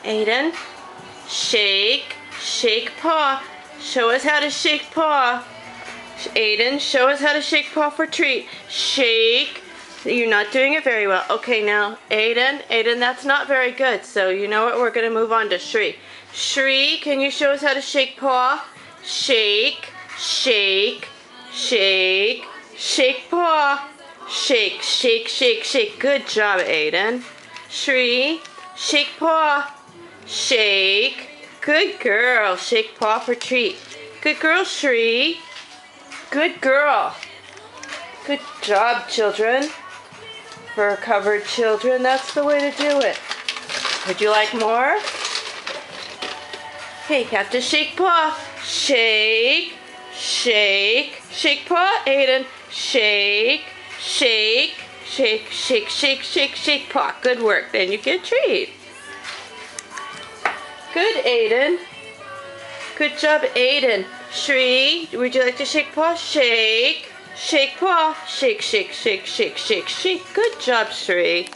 Aiden, shake, shake paw. Show us how to shake paw. Aiden, show us how to shake paw for treat. Shake. You're not doing it very well. Okay, now, Aiden, that's not very good. So you know what? We're going to move on to Shri. Shri, can you show us how to shake paw? Shake, shake, shake, shake paw. Shake, shake, shake, shake. Good job, Aiden. Shri, shake paw. Shake. Good girl. Shake paw for treat. Good girl, Shri. Good girl. Good job, children. Fur-covered children, that's the way to do it. Would you like more? Hey, you have to shake paw. Shake, shake, shake paw. Aiden, shake, shake, shake, shake, shake, shake, shake paw. Good work. Then you get a treat. Good, Aiden. Good job, Aiden. Shri, would you like to shake paw? Shake, shake paw. Shake, shake, shake, shake, shake, shake. Good job, Shri.